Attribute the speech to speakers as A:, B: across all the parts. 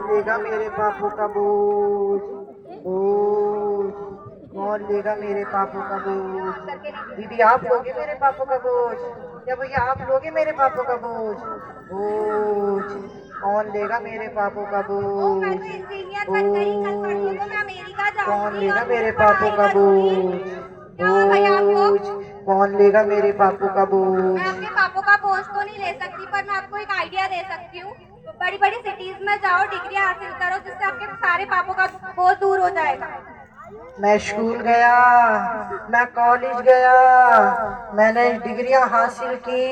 A: लेगा मेरे पापों का बोझ बोझ। कौन लेगा मेरे पापों का बोझ? दीदी आप लोगे मेरे पापों का बोझ या भैया आप लोगे मेरे पापों का बोझ बोझ। कौन लेगा मेरे पापों का बोझ बोझ। कौन लेगा मेरे पापों का बोझ बोझ। कौन लेगा मेरे पापों का बोझ?
B: मैं अपने पापों का बोझ तो नहीं ले सकती, पर मैं आपको एक आइडिया दे सकती हूँ। बड़ी बड़ी सिटीज में जाओ, डिग्री हासिल करो, जिससे आपके सारे पापों का बोझ दूर हो जाएगा।
A: मैं स्कूल गया, मैं कॉलेज गया, मैंने डिग्रियां हासिल की,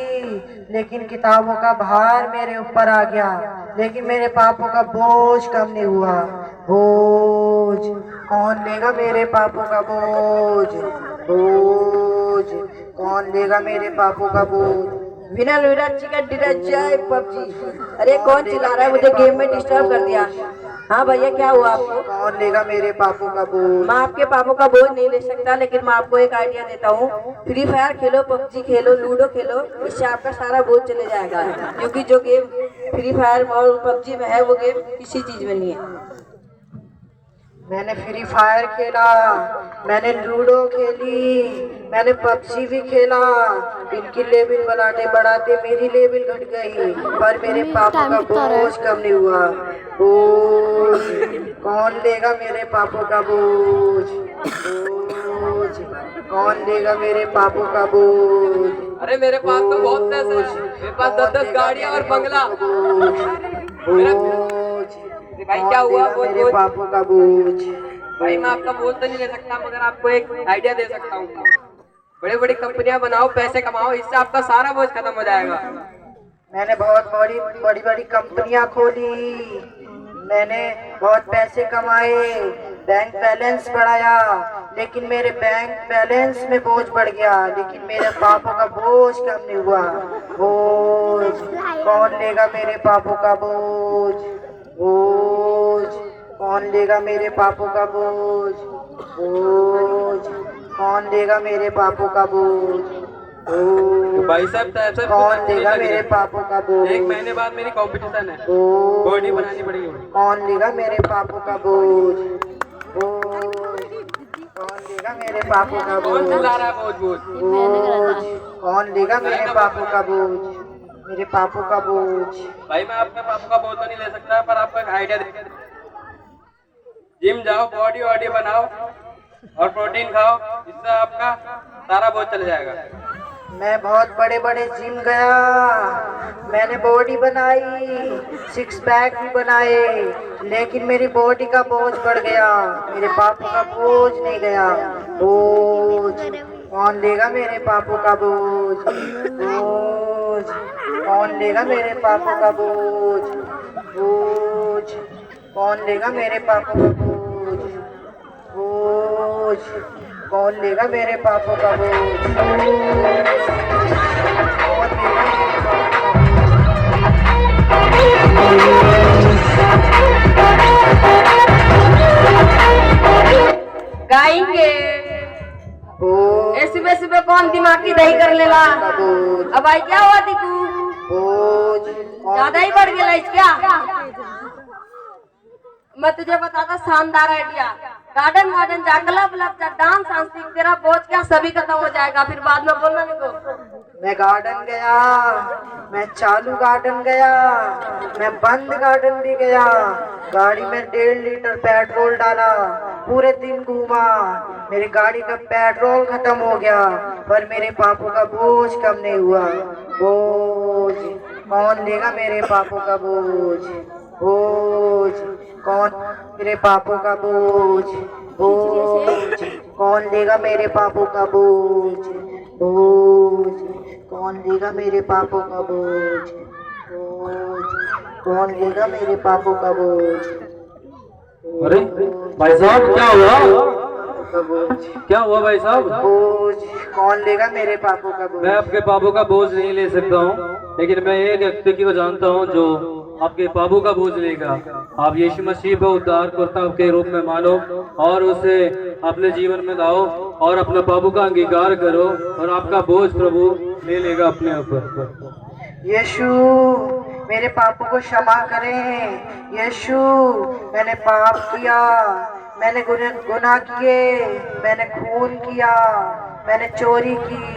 A: लेकिन किताबों का भार मेरे ऊपर आ गया, लेकिन मेरे पापों का बोझ कम नहीं हुआ बोझ। कौन लेगा मेरे पापों का बोझ बोझ। कौन लेगा मेरे पापों का बोझ?
C: विनर विनर चिकन डिनर चाय पबजी। अरे कौन चिल्ला रहा है? मुझे गेम में डिस्टर्ब कर दिया। हाँ भैया क्या हुआ आपको?
A: कौन लेगा मेरे पापों का बोझ?
C: मैं आपके पापों का बोझ नहीं ले सकता, लेकिन मैं आपको एक आइडिया देता हूँ। फ्री फायर खेलो, पबजी खेलो, लूडो खेलो, इससे आपका सारा बोझ चले जाएगा। क्योंकि जो गेम फ्री फायर और पबजी में है वो गेम किसी चीज में नहीं है।
A: मैंने फ्री फायर खेला, मैंने लूडो खेली, मैंने पबजी भी खेला। इनकी लेवल बढ़ाते बढ़ाते मेरी लेवल घट गई, पर मेरे पापों का बोझ कम नहीं हुआ बोझ। कौन लेगा मेरे पापों का बोझ बोझ। कौन लेगा मेरे पापों का बोझ?
D: अरे मेरे पास तो बहुत पैसे हैं, मेरे पास 10-10 गाड़ियाँ और बंगला। भाई क्या हुआ?
A: मेरे पापों का बोझ?
D: भाई मैं आपका बोझ तो नहीं ले सकता, मगर आपको एक आइडिया दे सकता हूँ। बड़ी बड़ी कंपनियां बनाओ, पैसे कमाओ, इससे आपका सारा बोझ खत्म हो जाएगा।
A: मैंने बहुत बड़ी बड़ी बड़ी कंपनियां खोली, मैंने बहुत पैसे कमाए, बैंक बैलेंस बढ़ाया, लेकिन मेरे बैंक बैलेंस में बोझ बढ़ गया, लेकिन मेरे पापों का बोझ कम नहीं हुआ बोझ। कौन लेगा मेरे पापों का बोझ बोझ। कौन लेगा मेरे पापों का बोझ बोझ। कौन लेगा मेरे पापों का बोझ बोझ।
D: भाई साहब
A: कौन लेगा मेरे पापों का बोझ?
D: 1 महीने बाद मेरी कंपटीशन है,
A: बोझ।
D: बॉडी बनानी पड़ेगी।
A: कौन लेगा मेरे पापों का बोझ बोझ। कौन लेगा मेरे पापों का
D: कौन
A: बोझ
D: चिल्ला रहा है? बोझ
A: बोझ। कौन लेगा मेरे पापों का बोझ? मेरे पापों का बोझ?
D: भाई मैं आपके पापों का बोझ तो नहीं ले सकता, पर आपको एक आइडिया दे। जिम जाओ, बॉडी वॉडी बनाओ और प्रोटीन खाओ, इससे आपका सारा बोझ चल जाएगा।
A: मैं बहुत बड़े बड़े जिम गया, मैंने बॉडी बनाई, 6 पैक भी बनाए, लेकिन मेरी बॉडी का बोझ बढ़ गया, मेरे पापों का बोझ नहीं गया बोझ। कौन लेगा मेरे पापों का बोझ बोझ। कौन लेगा मेरे पापों का बोझ बोझ। कौन लेगा मेरे पापों का बोझ बोझ। कौन लेगा मेरे पापों का बोझ? कौन लेगा मेरे पापों
C: गाएंगे
A: का बोझ?
C: सुबह सुबह कौन दिमाग की दही कर लेला? अब भाई क्या हुआ दिकू?
A: बोझ।
C: ज्यादा ही बढ़ गया क्या? मैं तुझे बताता शानदार आइडिया। गार्डन गार्डन जा, क्लब क्लब जा, डांस डांस सीख, तेरा बोझ क्या सभी खत्म हो जाएगा। फिर बाद में बोलना मेरे को।
A: मैं गार्डन गया, मैं चालू गार्डन गया, मैं बंद गार्डन भी गया, गाड़ी में 1.5 लीटर पेट्रोल डाला, पूरे दिन घूमा, मेरी गाड़ी का पेट्रोल खत्म हो गया, पर मेरे पापों का बोझ कम नहीं हुआ बोझ। कौन लेगा मेरे पापों का बोझ बोझ। कौन मेरे पापों का बोझ बोझ। कौन लेगा मेरे पापों का बोझ बोझ। कौन लेगा मेरे पापों का बोझ बोझ। कौन लेगा मेरे पापों का बोझ?
D: अरे भाई साहब क्या हुआ?
A: बोझ
D: क्या हुआ भाई साहब?
A: बोझ। कौन लेगा मेरे पापों का बोझ?
D: मैं आपके पापों का बोझ नहीं ले सकता हूँ, लेकिन मैं एक व्यक्ति को जानता हूँ जो आपके पापों का बोझ लेगा। आप यीशु मसीह को उद्धारकर्ता के रूप में मानो और उसे अपने जीवन में लाओ और अपने पापों का अंगीकार करो और आपका बोझ प्रभु ले लेगा अपने ऊपर।
A: यीशु मेरे पापों को क्षमा करें। यीशु, मैंने पाप किया, मैंने गुनाह किए, मैंने खून किया, मैंने चोरी की।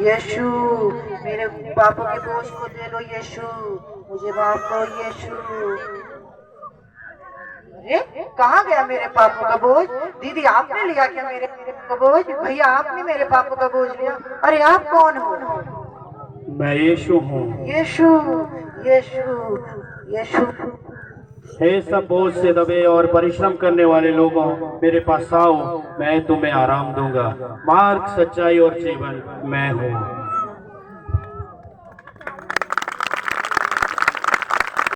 A: यीशु, मेरे पापों के बोझ को ले लो यीशु, मुझे माफ करो यीशु। अरे कहाँ गया मेरे पापों का बोझ? दीदी आपने लिया क्या मेरे का बोझ? भैया आपने मेरे पापों का बोझ लिया? अरे आप कौन हो?
E: मैं यीशु हूँ।
A: यीशु, यीशु, यीशु।
E: हे सब बोझ से दबे और परिश्रम करने वाले लोगों, मेरे पास आओ, मैं तुम्हें आराम दूंगा। मार्ग, सच्चाई और जीवन मैं हूँ।